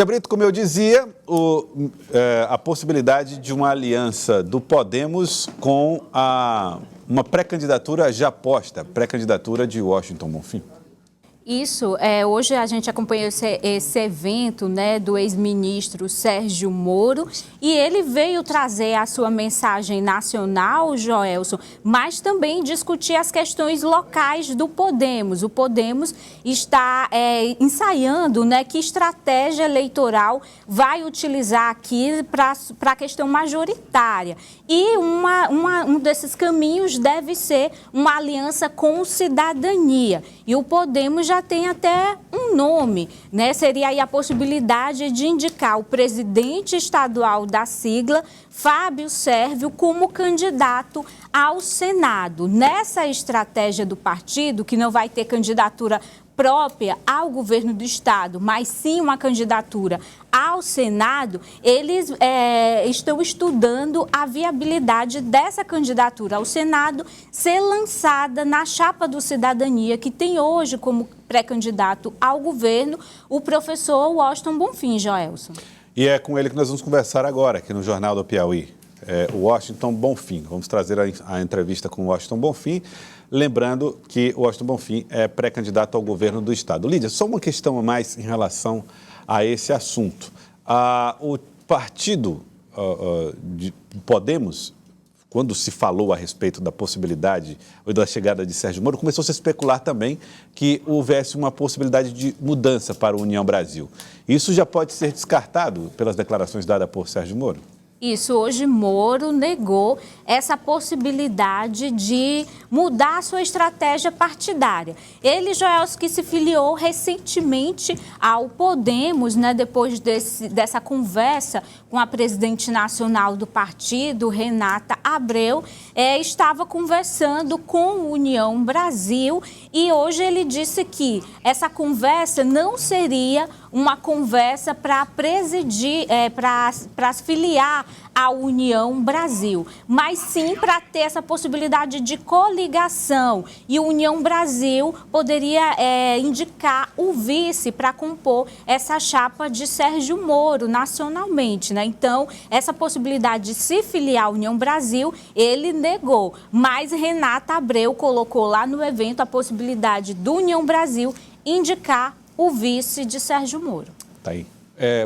Brito, como eu dizia, a possibilidade de uma aliança do Podemos com uma pré-candidatura já posta, pré-candidatura de Washington Bonfim. Isso, hoje a gente acompanhou esse evento, né, do ex-ministro Sérgio Moro, e ele veio trazer a sua mensagem nacional, Joelson, mas também discutir as questões locais do Podemos. O Podemos está ensaiando, né, que estratégia eleitoral vai utilizar aqui para a questão majoritária. E um desses caminhos deve ser uma aliança com Cidadania. E o Podemos já tem até um nome, né? Seria aí a possibilidade de indicar o presidente estadual da sigla, Fábio Sérvio, como candidato ao Senado. Nessa estratégia do partido, que não vai ter candidatura própria ao governo do estado, mas sim uma candidatura ao Senado, eles estão estudando a viabilidade dessa candidatura ao Senado ser lançada na chapa do Cidadania, que tem hoje como pré-candidato ao governo o professor Washington Bonfim, Joelson. E é com ele que nós vamos conversar agora, aqui no Jornal do Piauí. O Washington Bonfim. Vamos trazer a entrevista com o Washington Bonfim, lembrando que o Washington Bonfim é pré-candidato ao governo do estado. Lídia, só uma questão a mais em relação a esse assunto. O partido de Podemos, quando se falou a respeito da possibilidade ou da chegada de Sérgio Moro, começou a se especular também que houvesse uma possibilidade de mudança para a União Brasil. Isso já pode ser descartado pelas declarações dadas por Sérgio Moro? Isso, hoje Moro negou essa possibilidade de mudar a sua estratégia partidária. Ele, Joelson, que se filiou recentemente ao Podemos, né, depois dessa conversa com a presidente nacional do partido, Renata Abreu, estava conversando com o União Brasil e hoje ele disse que essa conversa não seria uma conversa para presidir, para se filiar à União Brasil, mas sim para ter essa possibilidade de coligação. E a União Brasil poderia indicar o vice para compor essa chapa de Sérgio Moro nacionalmente, né? Então, essa possibilidade de se filiar à União Brasil, ele negou. Mas Renata Abreu colocou lá no evento a possibilidade do União Brasil indicar o vice de Sérgio Moro. Tá aí.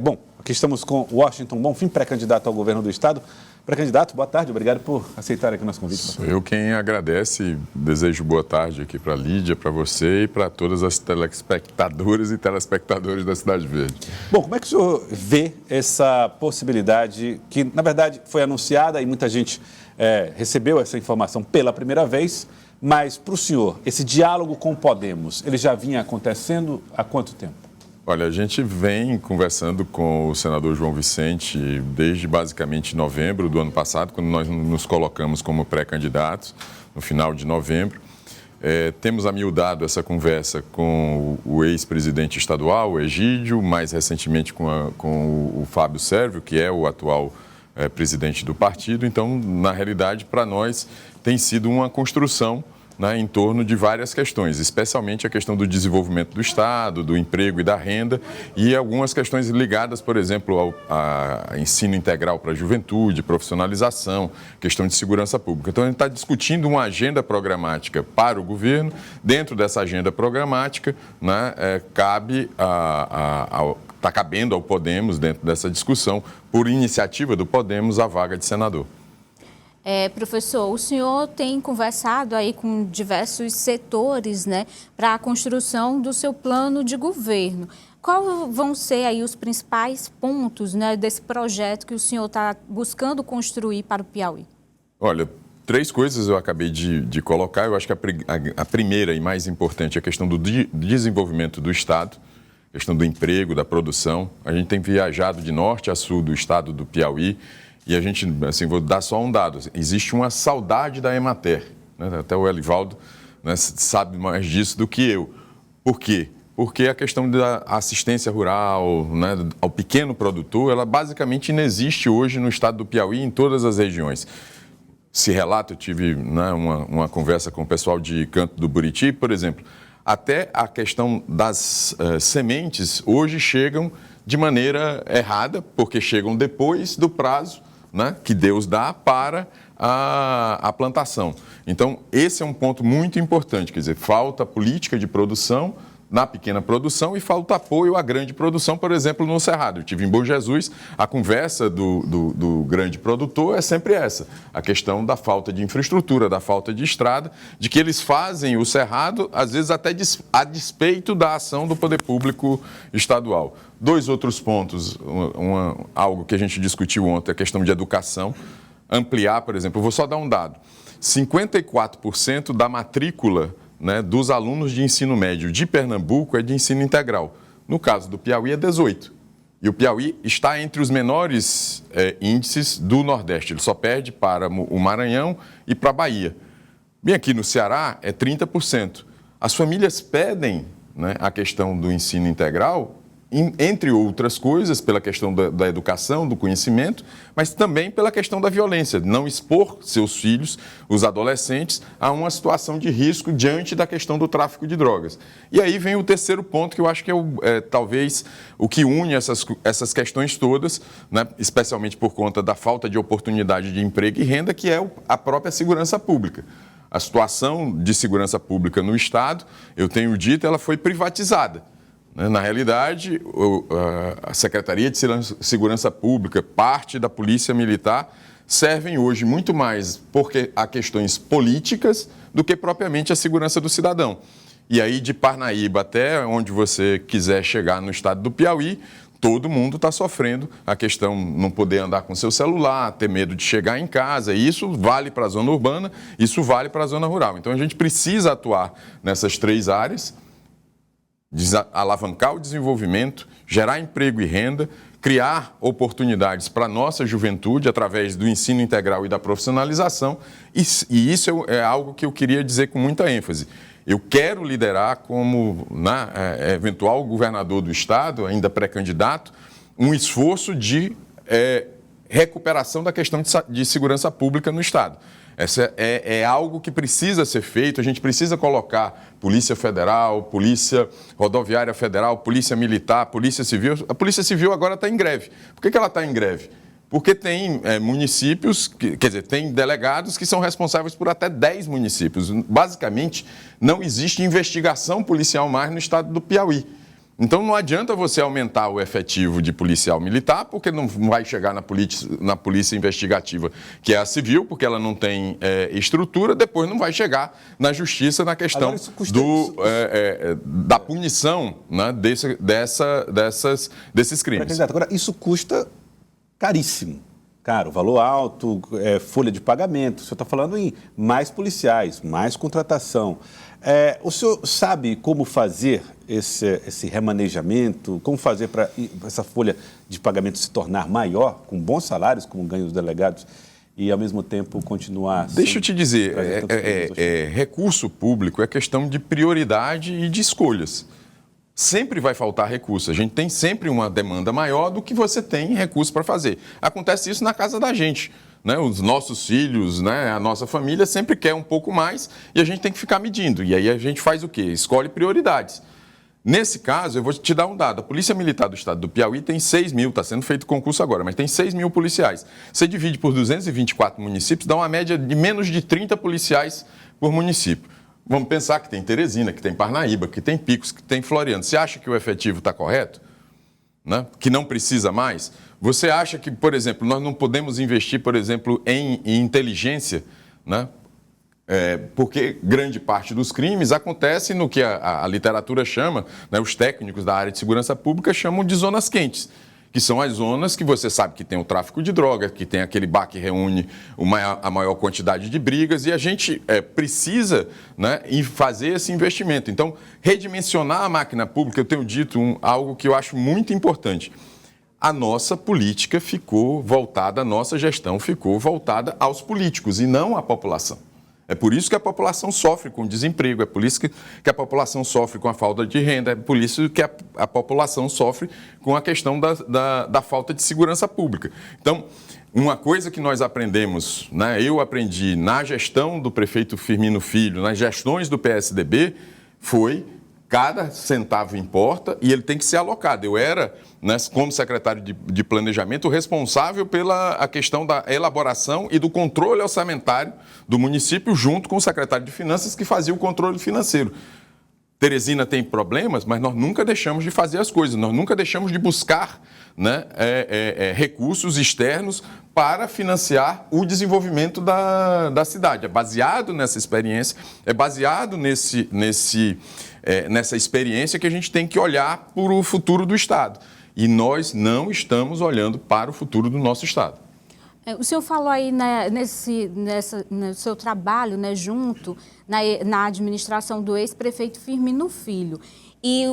Bom, aqui estamos com Washington Bonfim, pré-candidato ao governo do estado. Pré-candidato, boa tarde, obrigado por aceitar aqui o nosso convite. Sou eu quem agradece e desejo boa tarde aqui para a Lídia, para você e para todas as telespectadoras e telespectadores da Cidade Verde. Bom, como é que o senhor vê essa possibilidade que, na verdade, foi anunciada e muita gente recebeu essa informação pela primeira vez, mas para o senhor, esse diálogo com o Podemos, ele já vinha acontecendo há quanto tempo? Olha, a gente vem conversando com o senador João Vicente desde basicamente novembro do ano passado, quando nós nos colocamos como pré-candidatos, no final de novembro. Temos amiudado essa conversa com o ex-presidente estadual, o Egídio, mais recentemente com o Fábio Sérvio, que é o atual presidente do partido. Então, na realidade, para nós, tem sido uma construção, né, em torno de várias questões, especialmente a questão do desenvolvimento do Estado, do emprego e da renda e algumas questões ligadas, por exemplo, ao ensino integral para a juventude, profissionalização, questão de segurança pública. Então, a gente está discutindo uma agenda programática para o governo. Dentro dessa agenda programática, né, está cabendo ao Podemos, dentro dessa discussão, por iniciativa do Podemos, a vaga de senador. Professor, o senhor tem conversado aí com diversos setores, né, para a construção do seu plano de governo. Quais vão ser aí os principais pontos, né, desse projeto que o senhor está buscando construir para o Piauí? Olha, 3 coisas eu acabei de colocar. Eu acho que a primeira e mais importante é a questão do desenvolvimento do Estado, a questão do emprego, da produção. A gente tem viajado de norte a sul do estado do Piauí. E a gente, assim, vou dar só um dado, existe uma saudade da Emater, né? Até o Elivaldo, né, sabe mais disso do que eu. Por quê? Porque a questão da assistência rural, né, ao pequeno produtor, ela basicamente inexiste hoje no estado do Piauí, em todas as regiões. Se relata, eu tive, né, uma conversa com o pessoal de Canto do Buriti, por exemplo, até a questão das sementes hoje chegam de maneira errada, porque chegam depois do prazo, né, que Deus dá para a plantação. Então, esse é um ponto muito importante, quer dizer, falta política de produção na pequena produção e falta apoio à grande produção, por exemplo, no Cerrado. Eu tive em Bom Jesus, a conversa do grande produtor é sempre essa, a questão da falta de infraestrutura, da falta de estrada, de que eles fazem o Cerrado, às vezes até a despeito da ação do poder público estadual. 2 outros pontos, algo que a gente discutiu ontem, a questão de educação, ampliar, por exemplo, eu vou só dar um dado, 54% da matrícula, né, dos alunos de ensino médio de Pernambuco é de ensino integral. No caso do Piauí é 18%. E o Piauí está entre os menores índices do Nordeste. Ele só perde para o Maranhão e para a Bahia. Bem, aqui no Ceará é 30%. As famílias pedem, né, a questão do ensino integral, entre outras coisas, pela questão da educação, do conhecimento, mas também pela questão da violência, não expor seus filhos, os adolescentes, a uma situação de risco diante da questão do tráfico de drogas. E aí vem o terceiro ponto, que eu acho que é talvez o que une essas questões todas, né, especialmente por conta da falta de oportunidade de emprego e renda, que é a própria segurança pública. A situação de segurança pública no Estado, eu tenho dito, ela foi privatizada. Na realidade, a Secretaria de Segurança Pública, parte da Polícia Militar, servem hoje muito mais a questões políticas do que propriamente a segurança do cidadão. E aí, de Parnaíba até onde você quiser chegar no estado do Piauí, todo mundo está sofrendo a questão de não poder andar com seu celular, ter medo de chegar em casa. E isso vale para a zona urbana, isso vale para a zona rural. Então, a gente precisa atuar nessas 3 áreas, alavancar o desenvolvimento, gerar emprego e renda, criar oportunidades para a nossa juventude através do ensino integral e da profissionalização. E isso é algo que eu queria dizer com muita ênfase. Eu quero liderar como eventual governador do Estado, ainda pré-candidato, um esforço de recuperação da questão de segurança pública no Estado. Essa é algo que precisa ser feito, a gente precisa colocar Polícia Federal, Polícia Rodoviária Federal, Polícia Militar, Polícia Civil. A Polícia Civil agora está em greve. Por que ela está em greve? Porque tem municípios, quer dizer, tem delegados que são responsáveis por até 10 municípios. Basicamente, não existe investigação policial mais no estado do Piauí. Então, não adianta você aumentar o efetivo de policial militar, porque não vai chegar na polícia investigativa, que é a civil, porque ela não tem estrutura, depois não vai chegar na justiça na questão da punição, né, desses crimes. Agora, isso custa caríssimo. Caro, valor alto, folha de pagamento. O senhor está falando em mais policiais, mais contratação. O senhor sabe como fazer esse remanejamento, como fazer para essa folha de pagamento se tornar maior, com bons salários, como ganham os delegados, e ao mesmo tempo continuar... Deixa eu te dizer, recurso público é questão de prioridade e de escolhas. Sempre vai faltar recurso. A gente tem sempre uma demanda maior do que você tem recurso para fazer. Acontece isso na casa da gente, né? Os nossos filhos, né? A nossa família sempre quer um pouco mais e a gente tem que ficar medindo. E aí a gente faz o quê? Escolhe prioridades. Nesse caso, eu vou te dar um dado. A Polícia Militar do Estado do Piauí tem 6 mil, está sendo feito concurso agora, mas tem 6 mil policiais. Você divide por 224 municípios, dá uma média de menos de 30 policiais por município. Vamos pensar que tem Teresina, que tem Parnaíba, que tem Picos, que tem Floriano. Você acha que o efetivo está correto? Né? Que não precisa mais? Você acha que, por exemplo, nós não podemos investir, por exemplo, em inteligência, né? Porque grande parte dos crimes acontece no que a literatura chama, né, os técnicos da área de segurança pública chamam de zonas quentes, que são as zonas que você sabe que tem o tráfico de drogas, que tem aquele bar que reúne a maior quantidade de brigas, e a gente precisa, né, fazer esse investimento. Então, redimensionar a máquina pública, eu tenho dito algo que eu acho muito importante. A nossa política ficou voltada, a nossa gestão ficou voltada aos políticos e não à população. É por isso que a população sofre com desemprego, é por isso que a população sofre com a falta de renda, é por isso que a população sofre com a questão da falta de segurança pública. Então, uma coisa que nós aprendemos, né, eu aprendi na gestão do prefeito Firmino Filho, nas gestões do PSDB, foi cada centavo importa e ele tem que ser alocado. Eu era, né, como secretário de Planejamento, responsável pela a questão da elaboração e do controle orçamentário do município, junto com o secretário de Finanças, que fazia o controle financeiro. Teresina tem problemas, mas nós nunca deixamos de fazer as coisas, nós nunca deixamos de buscar, né, recursos externos para financiar o desenvolvimento da cidade. É baseado nessa experiência, é baseado nessa experiência que a gente tem que olhar para o futuro do Estado. E nós não estamos olhando para o futuro do nosso Estado. O senhor falou aí, né, no seu trabalho, né, junto na administração do ex-prefeito Firmino Filho. E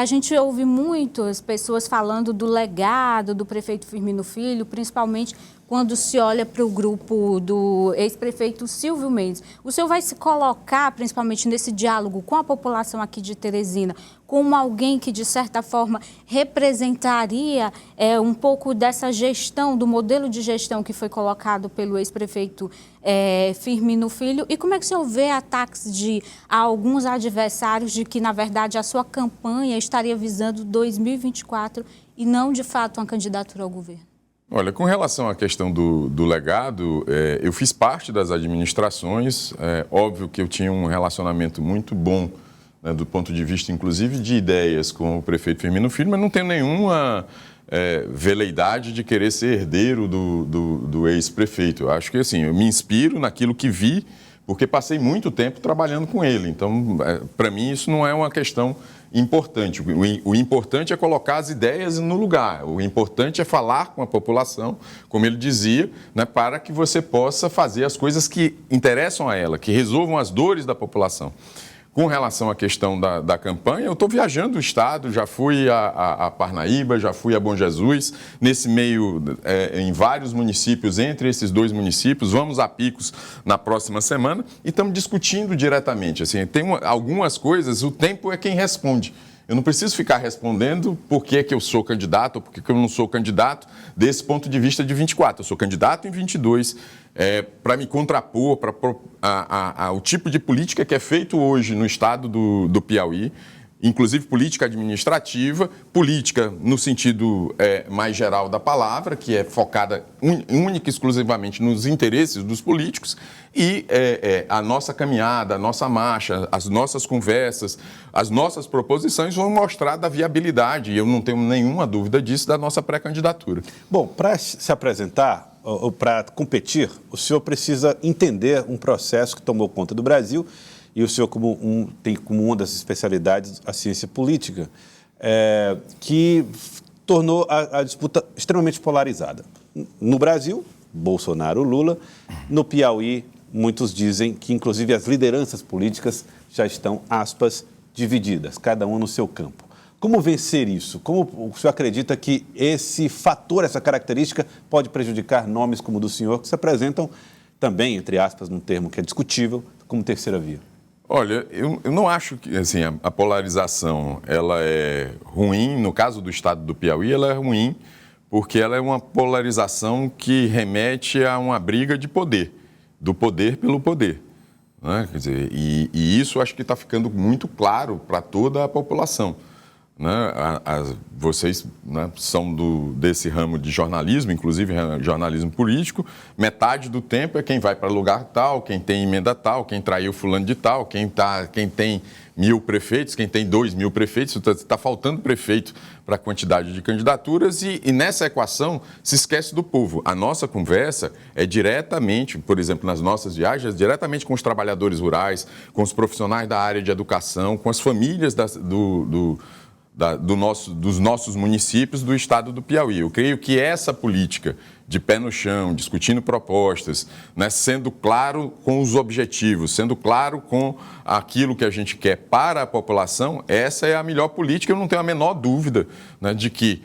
a gente ouve muitas pessoas falando do legado do prefeito Firmino Filho, principalmente quando se olha para o grupo do ex-prefeito Silvio Mendes. O senhor vai se colocar, principalmente nesse diálogo com a população aqui de Teresina, como alguém que, de certa forma, representaria um pouco dessa gestão, do modelo de gestão que foi colocado pelo ex-prefeito Firmino Filho? E como é que o senhor vê ataques a alguns adversários de que, na verdade, a sua campanha estaria visando 2024 e não, de fato, uma candidatura ao governo? Olha, com relação à questão do legado, eu fiz parte das administrações, óbvio que eu tinha um relacionamento muito bom, né, do ponto de vista, inclusive, de ideias com o prefeito Firmino Filho, mas não tenho nenhuma veleidade de querer ser herdeiro do ex-prefeito. Eu acho que, assim, eu me inspiro naquilo que vi, porque passei muito tempo trabalhando com ele. Então, para mim, isso não é uma questão importante. O importante é colocar as ideias no lugar. O importante é falar com a população, como ele dizia, né, para que você possa fazer as coisas que interessam a ela, que resolvam as dores da população. Com relação à questão da campanha, eu estou viajando o estado, já fui a Parnaíba, já fui a Bom Jesus, nesse meio, em vários municípios, entre esses dois municípios, vamos a Picos na próxima semana e estamos discutindo diretamente. Assim, tem algumas coisas, o tempo é quem responde. Eu não preciso ficar respondendo por que eu sou candidato ou por que eu não sou candidato desse ponto de vista de 24. Eu sou candidato em 22 para me contrapor ao tipo de política que é feito hoje no estado do Piauí, inclusive política administrativa, política no sentido mais geral da palavra, que é focada única e exclusivamente nos interesses dos políticos, e a nossa caminhada, a nossa marcha, as nossas conversas, as nossas proposições vão mostrar da viabilidade, e eu não tenho nenhuma dúvida disso, da nossa pré-candidatura. Bom, para se apresentar, ou para competir, o senhor precisa entender um processo que tomou conta do Brasil, e o senhor tem como uma das especialidades a ciência política, que tornou a disputa extremamente polarizada. No Brasil, Bolsonaro, Lula. No Piauí, muitos dizem que, inclusive, as lideranças políticas já estão, aspas, divididas, cada um no seu campo. Como vencer isso? Como o senhor acredita que esse fator, essa característica, pode prejudicar nomes como o do senhor, que se apresentam também, entre aspas, num termo que é discutível, como terceira via? Olha, eu não acho que assim, a polarização ela é ruim. No caso do estado do Piauí, ela é ruim porque ela é uma polarização que remete a uma briga de poder, do poder pelo poder. Né? Quer dizer, e isso acho que está ficando muito claro para toda a população. Né? Vocês, né, são desse ramo de jornalismo, inclusive jornalismo político. Metade do tempo é quem vai para lugar tal, quem tem emenda tal, quem traiu fulano de tal, quem tem 1.000 prefeitos, quem tem 2.000 prefeitos. Está faltando prefeito para a quantidade de candidaturas e nessa equação se esquece do povo. A nossa conversa é diretamente, por exemplo, nas nossas viagens, diretamente com os trabalhadores rurais, com os profissionais da área de educação, com as famílias dos nossos municípios do estado do Piauí. Eu creio que essa política de pé no chão, discutindo propostas, né, sendo claro com os objetivos, sendo claro com aquilo que a gente quer para a população, essa é a melhor política. Eu não tenho a menor dúvida, né, de que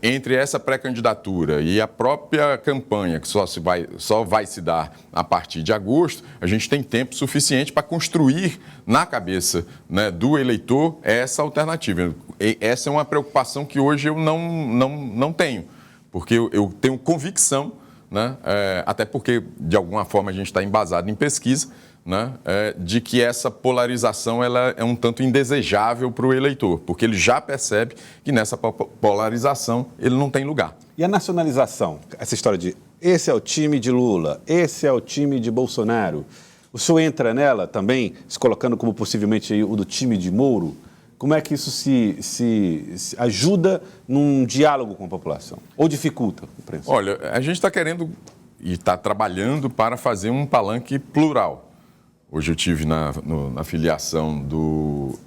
entre essa pré-candidatura e a própria campanha, que só vai se dar a partir de agosto, a gente tem tempo suficiente para construir na cabeça, né, do eleitor essa alternativa. E essa é uma preocupação que hoje eu não tenho, porque eu tenho convicção, né, até porque, de alguma forma, a gente está embasado em pesquisa, né, de que essa polarização ela é um tanto indesejável para o eleitor, porque ele já percebe que nessa polarização ele não tem lugar. E a nacionalização? Essa história de esse é o time de Lula, esse é o time de Bolsonaro. O senhor entra nela também, se colocando como possivelmente o do time de Moro? Como é que isso se ajuda num diálogo com a população? Ou dificulta? Olha, a gente está querendo e está trabalhando para fazer um palanque plural. Hoje eu tive na filiação do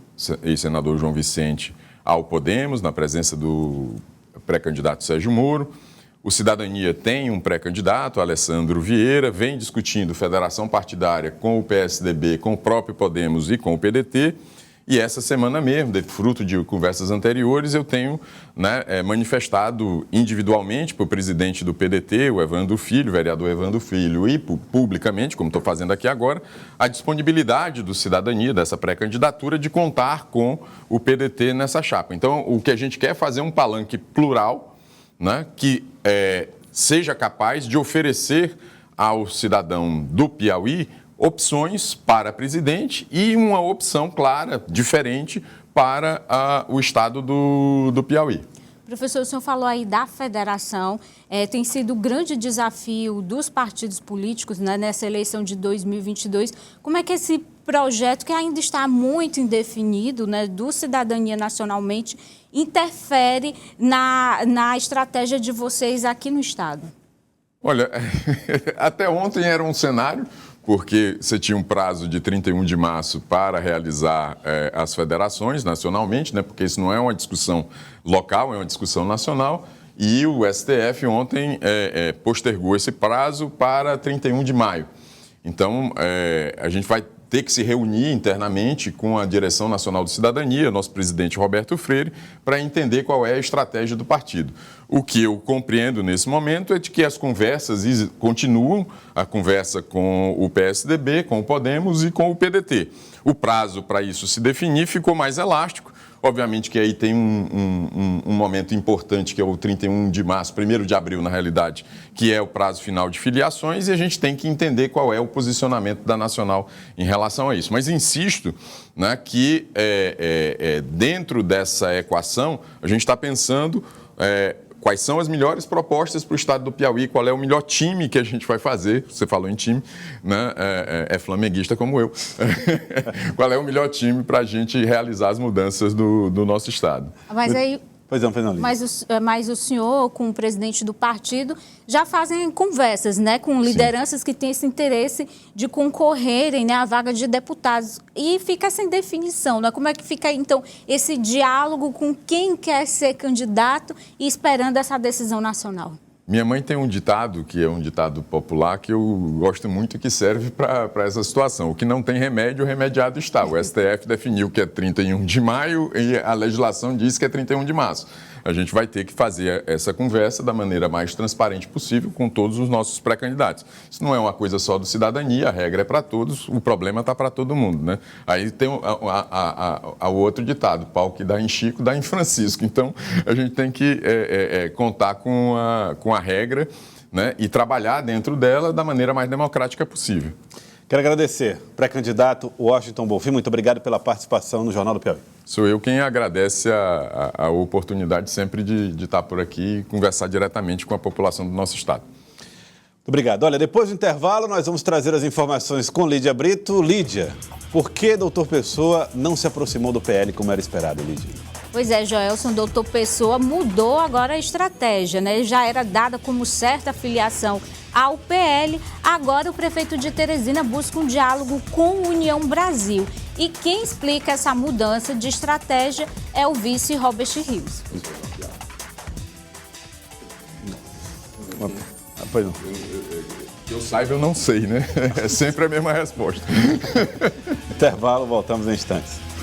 ex-senador João Vicente ao Podemos, na presença do pré-candidato Sérgio Moro. O Cidadania tem um pré-candidato, Alessandro Vieira, vem discutindo federação partidária com o PSDB, com o próprio Podemos e com o PDT. E essa semana mesmo, fruto de conversas anteriores, eu tenho manifestado individualmente para o presidente do PDT, o Evandro Filho, o vereador Evandro Filho, e publicamente, como estou fazendo aqui agora, a disponibilidade do Cidadania, dessa pré-candidatura, de contar com o PDT nessa chapa. Então, o que a gente quer é fazer um palanque plural, né, que seja capaz de oferecer ao cidadão do Piauí opções para presidente e uma opção clara, diferente, para o estado do Piauí. Professor, o senhor falou aí da federação, tem sido o grande desafio dos partidos políticos, né, nessa eleição de 2022. Como é que esse projeto, que ainda está muito indefinido, né, do Cidadania nacionalmente, interfere na estratégia de vocês aqui no estado? Olha, até ontem era um cenário, porque você tinha um prazo de 31 de março para realizar as federações nacionalmente, né, porque isso não é uma discussão local, é uma discussão nacional, e o STF ontem postergou esse prazo para 31 de maio. Então, a gente vai ter que se reunir internamente com a Direção Nacional de Cidadania, nosso presidente Roberto Freire, para entender qual é a estratégia do partido. O que eu compreendo nesse momento é de que as conversas continuam, a conversa com o PSDB, com o Podemos e com o PDT. O prazo para isso se definir ficou mais elástico. Obviamente que aí tem um momento importante, que é o 31 de março, 1º de abril, na realidade, que é o prazo final de filiações, e a gente tem que entender qual é o posicionamento da Nacional em relação a isso. Mas insisto, né, que dentro dessa equação, a gente está pensando quais são as melhores propostas para o estado do Piauí, qual é o melhor time que a gente vai fazer. Você falou em time, né? É flamenguista como eu. Qual é o melhor time para a gente realizar as mudanças do nosso estado? Mas aí... Pois não, Fernando. Mas o senhor, com o presidente do partido, já fazem conversas, né, com lideranças que têm esse interesse de concorrerem, né, à vaga de deputados. E fica sem definição, né? Como é que fica, então, esse diálogo com quem quer ser candidato e esperando essa decisão nacional? Minha mãe tem um ditado, que é um ditado popular, que eu gosto muito, que serve para essa situação. O que não tem remédio, o remediado está. O STF definiu que é 31 de maio e a legislação diz que é 31 de março. A gente vai ter que fazer essa conversa da maneira mais transparente possível com todos os nossos pré-candidatos. Isso não é uma coisa só do Cidadania, a regra é para todos, o problema está para todo mundo, né? Aí tem o outro ditado, pau que dá em Chico, dá em Francisco. Então, a gente tem que contar com a regra, né, e trabalhar dentro dela da maneira mais democrática possível. Quero agradecer, pré-candidato Washington Bonfim, muito obrigado pela participação no Jornal do Piauí. Sou eu quem agradece a oportunidade sempre de estar por aqui e conversar diretamente com a população do nosso estado. Muito obrigado. Olha, depois do intervalo, nós vamos trazer as informações com Lídia Brito. Lídia, por que doutor Pessoa não se aproximou do PL como era esperado, Lídia? Pois é, Joelson, doutor Pessoa mudou agora a estratégia, né? Já era dada como certa filiação ao PL, agora o prefeito de Teresina busca um diálogo com a União Brasil. E quem explica essa mudança de estratégia é o vice Robert Rios. Pois não. Que eu saiba, eu não sei, né? É sempre a mesma resposta. Intervalo, voltamos em instantes.